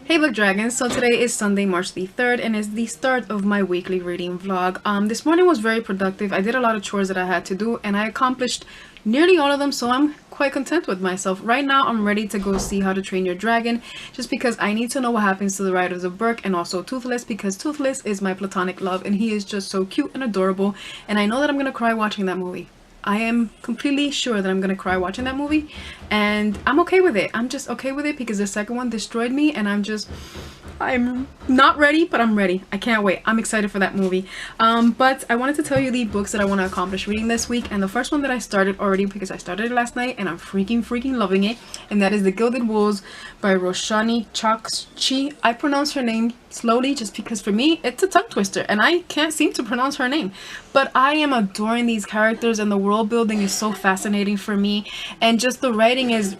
Hey Book Dragons, so today is Sunday, March the 3rd, and is the start of my weekly reading vlog. This morning was very productive. I did a lot of chores that I had to do, and I accomplished nearly all of them, so I'm quite content with myself. Right now, I'm ready to go see How to Train Your Dragon, just because I need to know what happens to the Riders of Berk and also Toothless, because Toothless is my platonic love, and he is just so cute and adorable, and I know that I'm gonna cry watching that movie. I am completely sure that I'm gonna cry watching that movie, and I'm okay with it. I'm just okay with it because the second one destroyed me, and I'm not ready, but I'm ready. I can't wait. I'm excited for that movie. But I wanted to tell you the books that I want to accomplish reading this week, and the first one that I started already because I started it last night and I'm freaking loving it, and that is The Gilded Wolves by Roshani Chokshi. I pronounce her name slowly just because for me it's a tongue twister and I can't seem to pronounce her name, but I am adoring these characters, and the world building is so fascinating for me, and just the writing is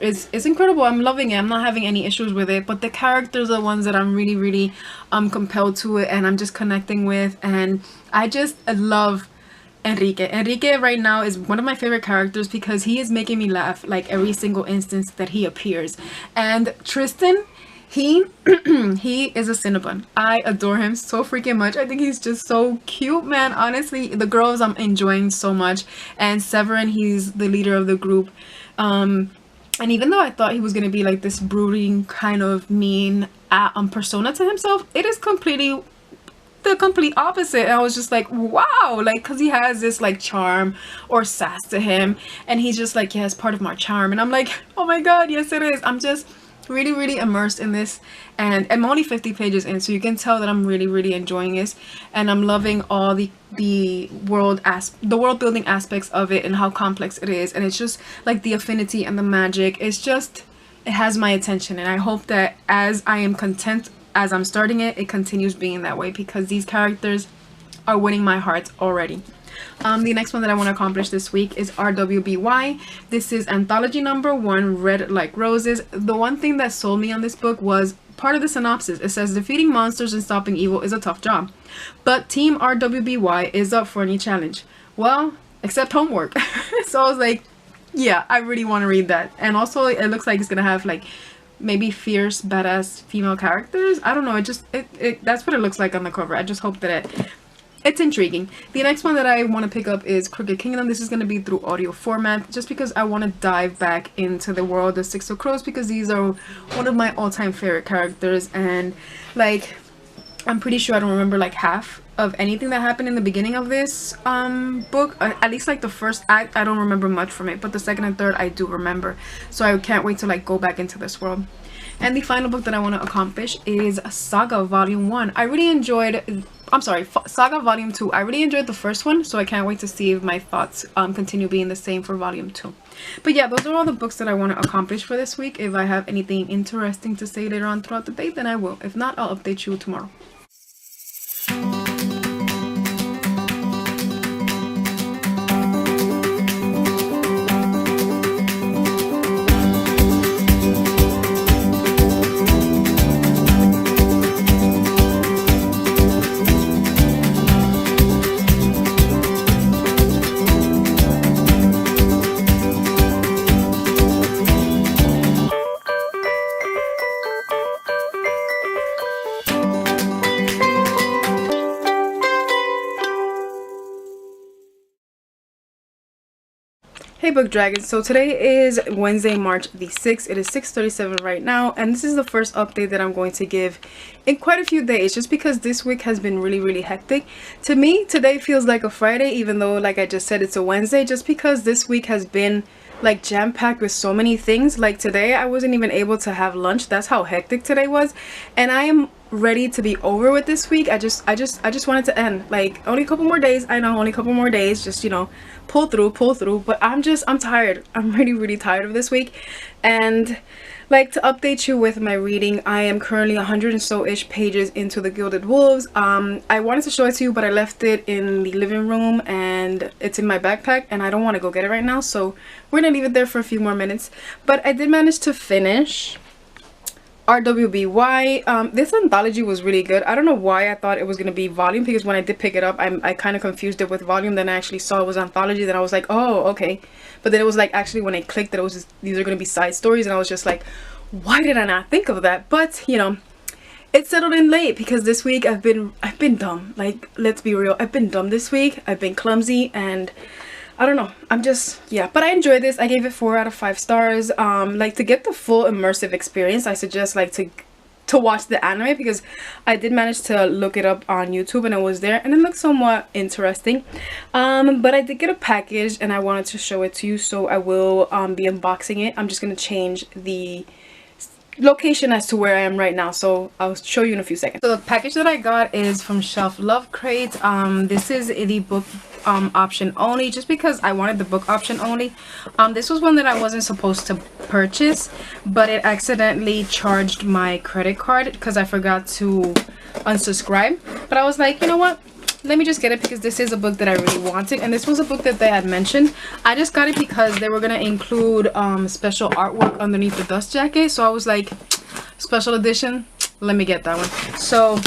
incredible. I'm loving it. I'm not having any issues with it, but the characters are ones that I'm really compelled to it, and I'm just connecting with, and I just love Enrique. Enrique right now is one of my favorite characters because he is making me laugh like every single instance that he appears. And Tristan, he he is a Cinnabon. I adore him so freaking much. I think he's just so cute, man. Honestly, the girls I'm enjoying so much, and Severin, he's the leader of the group. And even though I thought he was gonna be like this brooding kind of mean persona to himself, it is completely the complete opposite. And I was just like, wow, like, because he has this like charm or sass to him, and he's just like, yeah, it's part of my charm, and I'm like, oh my god, yes it is. I'm just really immersed in this, and I'm only 50 pages in, so you can tell that I'm really enjoying this, and I'm loving all the world building aspects of it and how complex it is, and it's just like the affinity and the magic. It's just, it has my attention, and I hope that as I am content as I'm starting it, it continues being that way, because these characters are winning my heart already. The next one that I want to accomplish this week is RWBY. This is anthology number 1, Red Like Roses. The one thing that sold me on this book was part of the synopsis. It says defeating monsters and stopping evil is a tough job, but Team RWBY is up for any challenge. Well, except homework. So I was like, yeah, I really want to read that. And also it looks like it's gonna have like maybe fierce badass female characters. I don't know, that's what it looks like on the cover. I just hope that it's intriguing. The next one that I want to pick up is Crooked Kingdom. This is going to be through audio format, just because I want to dive back into the world of Six of Crows, because these are one of my all-time favorite characters, and like I'm pretty sure I don't remember like half of anything that happened in the beginning of this book. At least like the first act I don't remember much from it, but the second and third I do remember, so I can't wait to like go back into this world. And the final book that I want to accomplish is Saga Volume 1. I really enjoyed, Saga Volume 2. I really enjoyed the first one, so I can't wait to see if my thoughts continue being the same for Volume 2. But yeah, those are all the books that I want to accomplish for this week. If I have anything interesting to say later on throughout the day, then I will. If not, I'll update you tomorrow. Hey Book Dragons, so today is Wednesday, March the 6th. It is 6:37 right now, and this is the first update that I'm going to give in quite a few days, just because this week has been really hectic. To me, today feels like a Friday, even though like I just said it's a Wednesday, just because this week has been like jam-packed with so many things. Like today I wasn't even able to have lunch. That's how hectic today was, and I am ready to be over with this week. I just want it to end. Like, only a couple more days. I know, only a couple more days, just, you know, pull through, but I'm tired. I'm really tired of this week. And like, to update you with my reading, I am currently 100 and so-ish pages into The Gilded Wolves. I wanted to show it to you, but I left it in the living room and it's in my backpack, and I don't want to go get it right now, so we're gonna leave it there for a few more minutes. But I did manage to finish RWBY. This anthology was really good. I don't know why I thought it was going to be volume, because when I did pick it up, I kind of confused it with volume. Then I actually saw it was anthology. Then I was like, oh, okay. But then it was like, actually when I clicked that it was just, these are going to be side stories, and I was just like, why did I not think of that? But, you know, It settled in late because this week I've been dumb. Like, let's be real, I've been dumb this week. I've been clumsy and I don't know, I'm just, yeah, but I enjoyed this. I gave it 4 out of 5 stars. Like, to get the full immersive experience, I suggest like to watch the anime, because I did manage to look it up on YouTube and it was there and it looked somewhat interesting. But I did get a package and I wanted to show it to you, so I will be unboxing it. I'm just gonna change the location as to where I am right now, so I'll show you in a few seconds. So the package that I got is from Shelf Love Crate. This is the book option only, just because I wanted the book option only. This was one that I wasn't supposed to purchase, but it accidentally charged my credit card because I forgot to unsubscribe. But I was like, you know what, let me just get it because this is a book that I really wanted, and this was a book that they had mentioned. I just got it because they were gonna include special artwork underneath the dust jacket, so I was like, special edition, let me get that one. So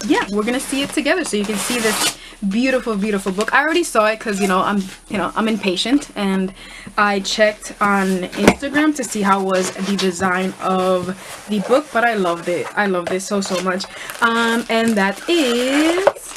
yeah, we're gonna see it together so you can see this beautiful book. I already saw it because I'm impatient, and I checked on Instagram to see how was the design of the book, but I loved it. I loved it so much. And that is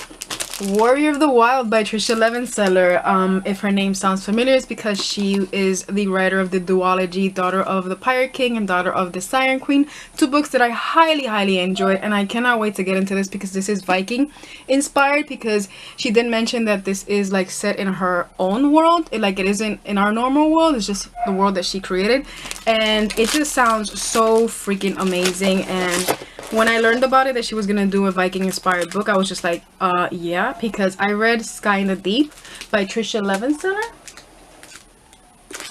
Warrior of the Wild by Trisha Levenseller. If her name sounds familiar, it's because she is the writer of the duology Daughter of the Pirate King and Daughter of the Siren Queen, 2 books that I highly enjoyed, and I cannot wait to get into this because this is Viking inspired, because she did mention that this is like set in her own world. It isn't in our normal world, it's just the world that she created, and it just sounds so freaking amazing. And when I learned about it, that she was gonna do a Viking inspired book, I was just like, yeah, because I read Sky in the Deep by Trisha Levenseller.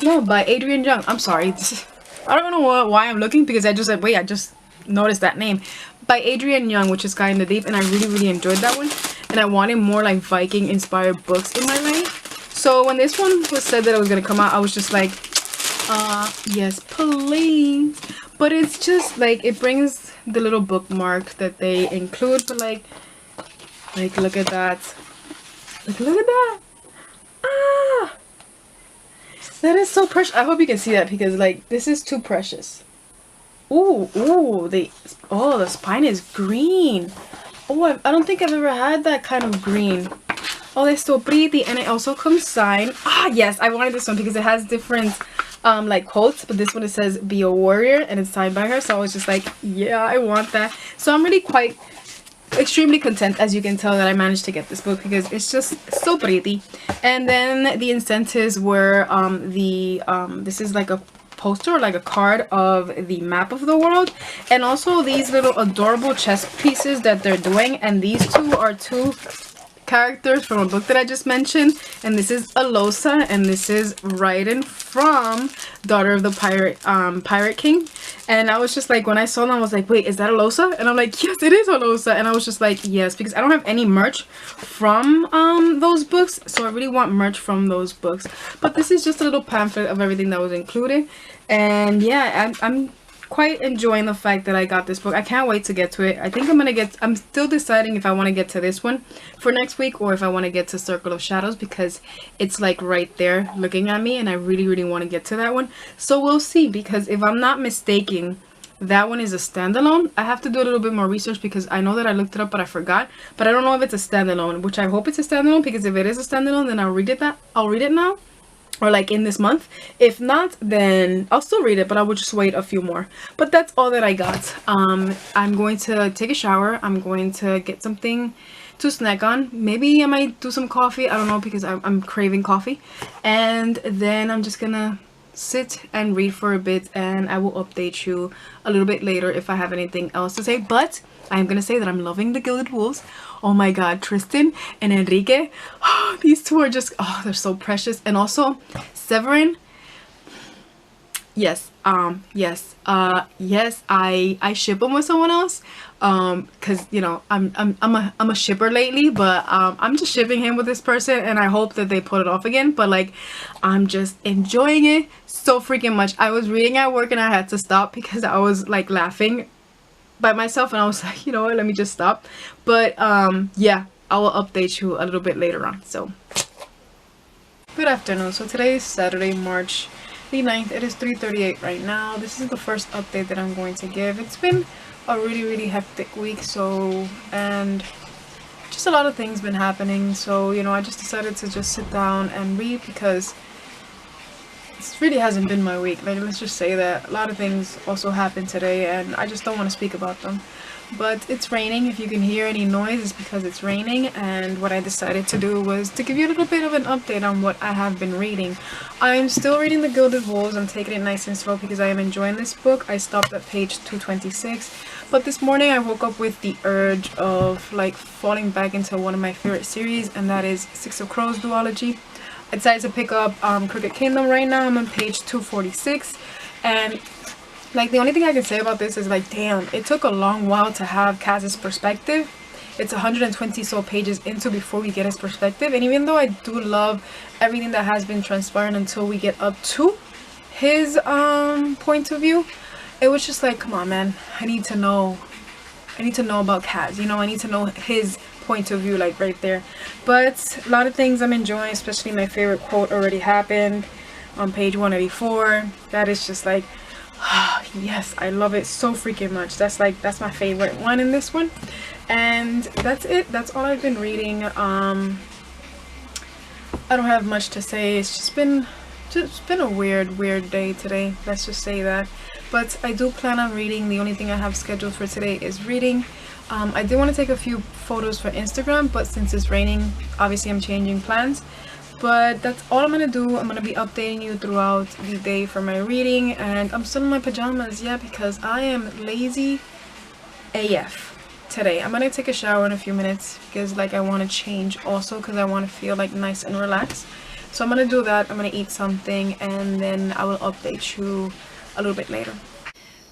No, by Adrienne Young. I'm sorry. I don't know why I'm looking, because I just said, wait, I just noticed that name. By Adrienne Young, which is Sky in the Deep, and I really enjoyed that one. And I wanted more like Viking inspired books in my life. So when this one was said that it was gonna come out, I was just like, yes, please. But it's just like, it brings the little bookmark that they include, but like look at that. Look at that. Ah, that is so precious. I hope you can see that, because like, this is too precious. Ooh, the spine is green. Oh, I don't think I've ever had that kind of green. Oh, they're so pretty, and it also comes signed. Ah, yes, I wanted this one because it has different like quotes, but this one, it says "Be a warrior," and it's signed by her, so I was just like, yeah, I want that. So I'm really extremely content, as you can tell, that I managed to get this book because it's just so pretty. And then the incentives were this is like a poster, or like a card of the map of the world, and also these little adorable chess pieces that they're doing. And these two are 2 characters from a book that I just mentioned, and this is Alosa, and this is Raiden from Daughter of the Pirate King. And I was just like, when I saw them, I was like, wait, is that Alosa? And I'm like, yes, it is Alosa. And I was just like, yes, because I don't have any merch from those books, so I really want merch from those books. But this is just a little pamphlet of everything that was included. And yeah, I'm quite enjoying the fact that I got this book. I can't wait to get to it. I think I'm still deciding if I want to get to this one for next week, or if I want to get to Circle of Shadows, because it's like right there looking at me, and I really want to get to that one. So we'll see, because if I'm not mistaken, that one is a standalone. I have to do a little bit more research, because I know that I looked it up but I forgot, but I don't know if it's a standalone, which I hope it's a standalone, because if it is a standalone, then I'll read it now, or like in this month. If not, then I'll still read it, but I will just wait a few more. But that's all that I got. I'm going to take a shower. I'm going to get something to snack on. Maybe I might do some coffee, I don't know, because I'm craving coffee. And then I'm just gonna sit and read for a bit, and I will update you a little bit later if I have anything else to say. But I am gonna say that I'm loving the Gilded Wolves. Oh my god, Tristan and Enrique, these 2 are just, oh, they're so precious. And also Severin, yes, yes, I ship him with someone else, because you know, I'm a shipper lately, but I'm just shipping him with this person, and I hope that they put it off again. But like, I'm just enjoying it so freaking much. I was reading at work and I had to stop because I was like laughing by myself, and I was like, you know what, let me just stop. But yeah, I will update you a little bit later on. So good afternoon. So today is Saturday, March the 9th. It is 3:38 right now. This is the first update that I'm going to give. It's been a really hectic week, so, and just a lot of things been happening, so you know, I just decided to just sit down and read because this really hasn't been my week. Like, let's just say that a lot of things also happened today and I just don't want to speak about them. But it's raining. If you can hear any noise, it's because it's raining, and what I decided to do was to give you a little bit of an update on what I have been reading. I'm still reading the Gilded Wolves. I'm taking it nice and slow because I am enjoying this book. I stopped at page 226, but this morning I woke up with the urge of like falling back into one of my favorite series, and that is Six of Crows duology. I decided to pick up Crooked Kingdom right now. I'm on page 246, and like the only thing I can say about this is like, damn, it took a long while to have Kaz's perspective. It's 120 so pages into before we get his perspective, and even though I do love everything that has been transpiring until we get up to his point of view, it was just like, come on man, I need to know about Kaz, you know, I need to know his point of view, like right there. But a lot of things I'm enjoying, especially my favorite quote already happened on page 184. That is just like, yes, I love it so freaking much. That's my favorite one in this one. And that's it. That's all I've been reading. I don't have much to say. It's just been a weird day today, let's just say that. But I do plan on reading. The only thing I have scheduled for today is reading. I did want to take a few photos for Instagram, but since it's raining, obviously I'm changing plans. But that's all I'm gonna do. I'm gonna be updating you throughout the day for my reading, and I'm still in my pajamas, yeah, because I am lazy AF today. I'm gonna take a shower in a few minutes because like I want to change also, because I want to feel like nice and relaxed. So I'm gonna do that. I'm gonna eat something, and then I will update you a little bit later.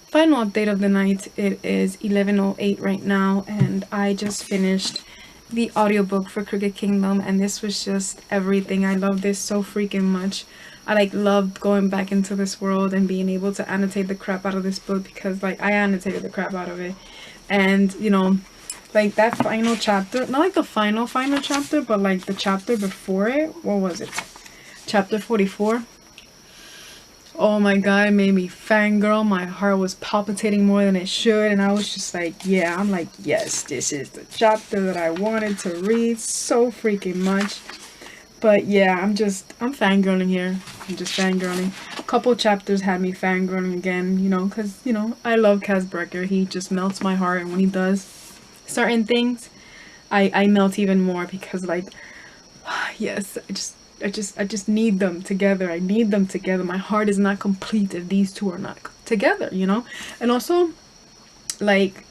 Final update of the night. It is 11:08 right now, and I just finished the audiobook for Crooked Kingdom, and this was just everything. I love this so freaking much. I like loved going back into this world and being able to annotate the crap out of this book, because like I annotated the crap out of it. And you know, like that final chapter, not like the final chapter, but like the chapter before it, what was it, chapter 44? Oh my god, it made me fangirl. My heart was palpitating more than it should, and I was just like, yeah, I'm like, yes, this is the chapter that I wanted to read so freaking much. But yeah, I'm fangirling here. I'm just fangirling. A couple chapters had me fangirling again, you know, because, you know, I love Kaz Brecker. He just melts my heart, and when he does certain things, I melt even more, because like, yes, I just need them together. I need them together. My heart is not complete if these two are not together, you know? And also, like,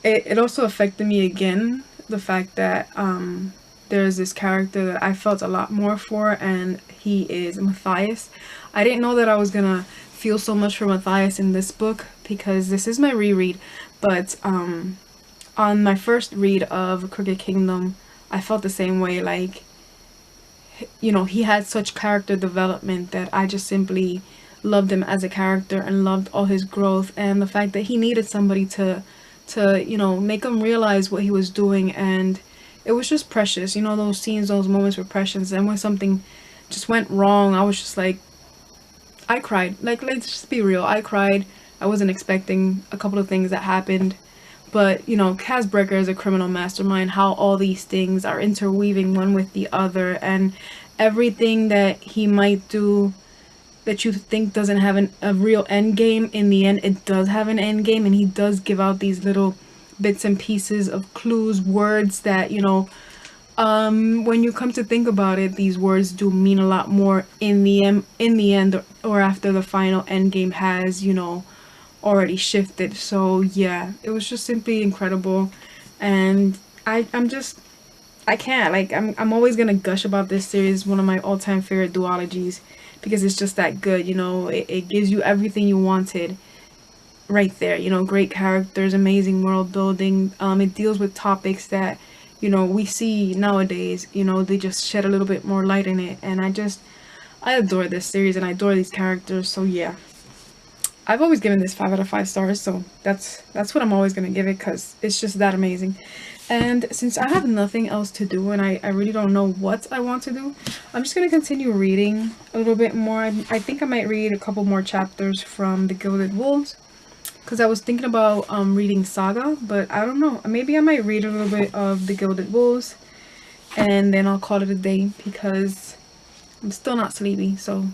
it also affected me again, the fact that there's this character that I felt a lot more for, and he is Matthias. I didn't know that I was gonna feel so much for Matthias in this book, because this is my reread, but on my first read of Crooked Kingdom, I felt the same way. Like, you know, he had such character development that I just simply loved him as a character and loved all his growth, and the fact that he needed somebody to you know, make him realize what he was doing. And it was just precious, you know, those scenes, those moments were precious. And when something just went wrong, I was just like, I cried. Like, let's just be real, I cried. I wasn't expecting a couple of things that happened, but you know, Kaz Brecker is a criminal mastermind. How all these things are interweaving one with the other, and everything that he might do that you think doesn't have a real end game, in the end it does have an end game, and he does give out these little bits and pieces of clues, words that, you know, when you come to think about it, these words do mean a lot more in the end, or after the final end game has, you know, already shifted. So yeah, it was just simply incredible, and I can't, like, I'm always gonna gush about this series. One of my all-time favorite duologies, because it's just that good, you know. It gives you everything you wanted right there, you know. Great characters, amazing world building. It deals with topics that, you know, we see nowadays, you know. They just shed a little bit more light in it, and I adore this series, and I adore these characters. So yeah, I've always given this 5 out of 5 stars, so that's what I'm always gonna give it, because it's just that amazing. And since I have nothing else to do, and I really don't know what I want to do, I'm just gonna continue reading a little bit more. I think I might read a couple more chapters from the Gilded Wolves, because I was thinking about reading Saga, but I don't know. Maybe I might read a little bit of the Gilded Wolves and then I'll call it a day because I'm still not sleepy. So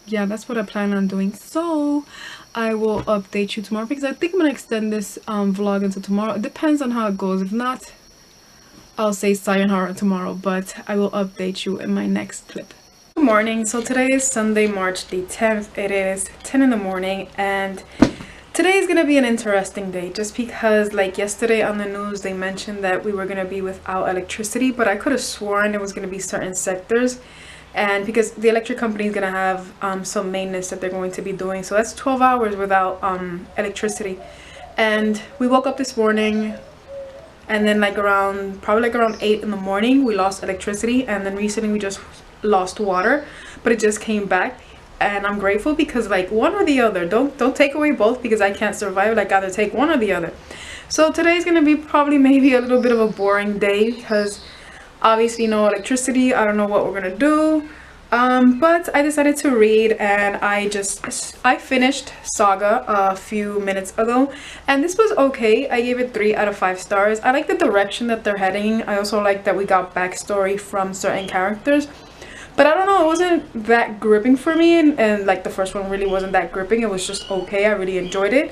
yeah, that's what I plan on doing. So I will update you tomorrow because I think I'm gonna extend this vlog until tomorrow. It depends on how it goes. If not, I'll say sayonara tomorrow, but I will update you in my next clip. Good morning. So today is Sunday, March the 10th. It is 10 in the morning and today is gonna be an interesting day just because, like, yesterday on the news they mentioned that we were gonna be without electricity, but I could have sworn it was gonna be certain sectors, and because the electric company is gonna have some maintenance that they're going to be doing, so that's 12 hours without electricity. And we woke up this morning and then probably around 8 in the morning we lost electricity, and then recently we just lost water, but it just came back. And I'm grateful because, like, one or the other, don't take away both because I can't survive. Like, either take one or the other. So today's gonna be probably maybe a little bit of a boring day because obviously no electricity. I don't know what we're gonna do, but I decided to read, and I finished Saga a few minutes ago, and this was okay. I gave it 3 out of 5 stars. I like the direction that they're heading. I also like that we got backstory from certain characters. But I don't know, it wasn't that gripping for me, and like the first one really wasn't that gripping. It was just okay. I really enjoyed it.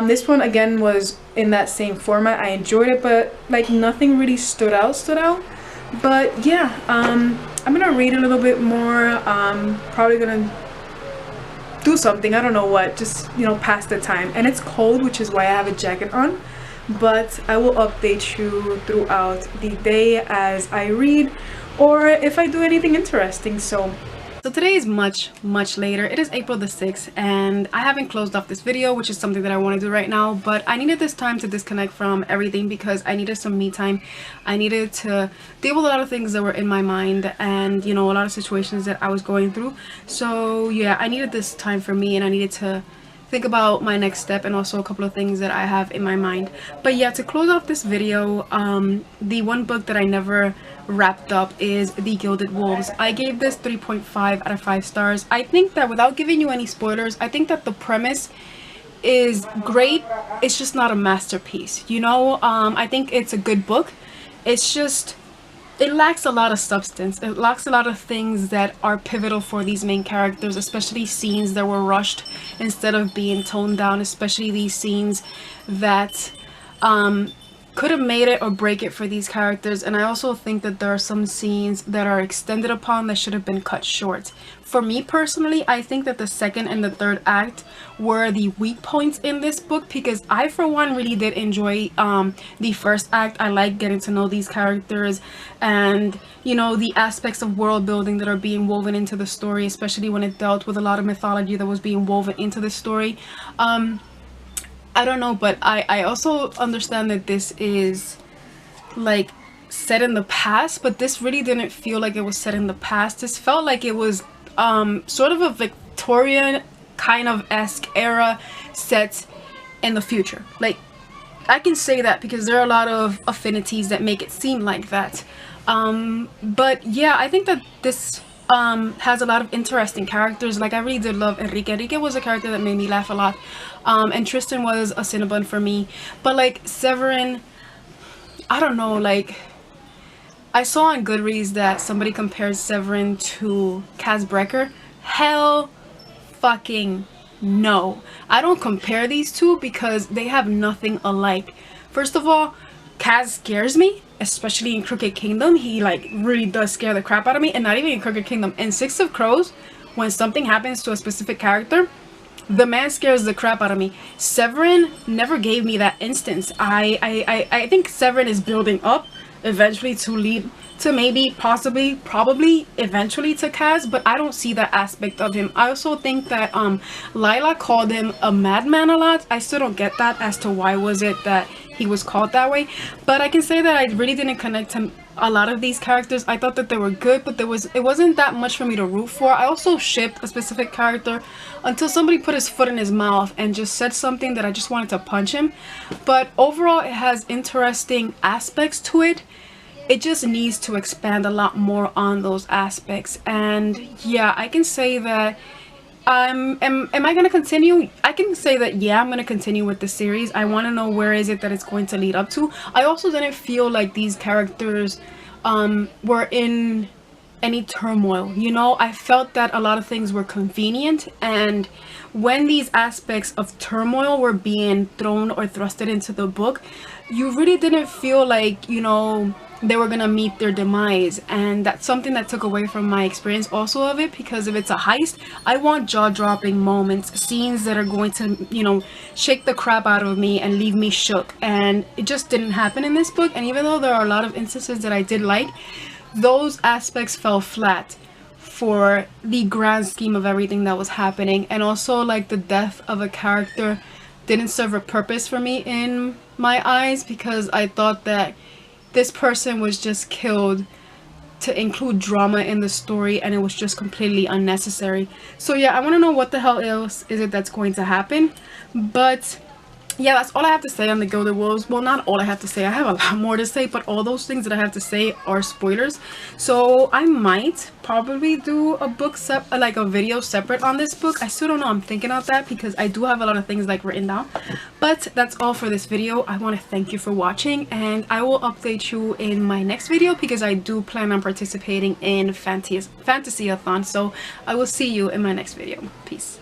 This one again was in that same format. I enjoyed it, but like nothing really stood out. But yeah, I'm gonna read a little bit more. Probably gonna do something, I don't know what, just, you know, pass the time. And it's cold, which is why I have a jacket on, but I will update you throughout the day as I read, or if I do anything interesting. So today is much later. It is April the 6th and I haven't closed off this video, which is something that I want to do right now, but I needed this time to disconnect from everything because I needed some me time. I needed to deal with a lot of things that were in my mind, and, you know, a lot of situations that I was going through. So yeah, I needed this time for me, and I needed to think about my next step and also a couple of things that I have in my mind. But yeah, to close off this video, the one book that I never wrapped up is The Gilded Wolves. I gave this 3.5 out of 5 stars. I think that, without giving you any spoilers, I think that the premise is great. It's just not a masterpiece, you know. I think it's a good book. It's just, it lacks a lot of substance. It lacks a lot of things that are pivotal for these main characters, especially scenes that were rushed instead of being toned down, especially these scenes that could have made it or break it for these characters. And I also think that there are some scenes that are extended upon that should have been cut short. For me personally, I think that the second and the third act were the weak points in this book, because I, for one, really did enjoy the first act. I like getting to know these characters and, you know, the aspects of world building that are being woven into the story, especially when it dealt with a lot of mythology that was being woven into the story. I don't know, but I also understand that this is like set in the past, but this really didn't feel like it was set in the past. This felt like it was sort of a Victorian kind of esque era set in the future. Like, I can say that because there are a lot of affinities that make it seem like that. But yeah, I think that this has a lot of interesting characters. Like, I really did love Enrique. Enrique was a character that made me laugh a lot, and Tristan was a Cinnabon for me. But like Severin, I don't know, like, I saw on Goodreads that somebody compared Severin to Kaz Brekker. Hell fucking no. I don't compare these two because they have nothing alike. First of all, Kaz scares me, especially in Crooked Kingdom. He like really does scare the crap out of me, and not even in Crooked Kingdom. In Six of Crows, when something happens to a specific character, the man scares the crap out of me. Severin never gave me that instance. I think Severin is building up eventually to lead to maybe, possibly, probably, eventually to Kaz, but I don't see that aspect of him. I also think that Lila called him a madman a lot. I still don't get that as to why was it that he was called that way, but I can say that I really didn't connect to a lot of these characters. I thought that they were good, but it wasn't that much for me to root for. I also shipped a specific character until somebody put his foot in his mouth and just said something that I just wanted to punch him. But overall, it has interesting aspects to it. It just needs to expand a lot more on those aspects. And yeah, I can say that Am I gonna continue? I can say that yeah, I'm gonna continue with the series. I want to know where is it that it's going to lead up to. I also didn't feel like these characters were in any turmoil, you know. I felt that a lot of things were convenient, and when these aspects of turmoil were being thrown or thrusted into the book, you really didn't feel like, you know, they were gonna meet their demise. And that's something that took away from my experience also of it, because if it's a heist, I want jaw-dropping moments, scenes that are going to, you know, shake the crap out of me and leave me shook, and it just didn't happen in this book. And even though there are a lot of instances that I did like, those aspects fell flat for the grand scheme of everything that was happening. And also, like, the death of a character didn't serve a purpose for me in my eyes, because I thought that this person was just killed to include drama in the story, and it was just completely unnecessary. So yeah, I want to know what the hell else is it that's going to happen. But yeah, that's all I have to say on the Gilded Wolves. Well, not all I have to say. I have a lot more to say, but all those things that I have to say are spoilers. So I might probably do a book like a video separate on this book. I still don't know. I'm thinking of that because I do have a lot of things like written down. But that's all for this video. I want to thank you for watching, and I will update you in my next video because I do plan on participating in Fantasy-a-thon. So I will see you in my next video. Peace.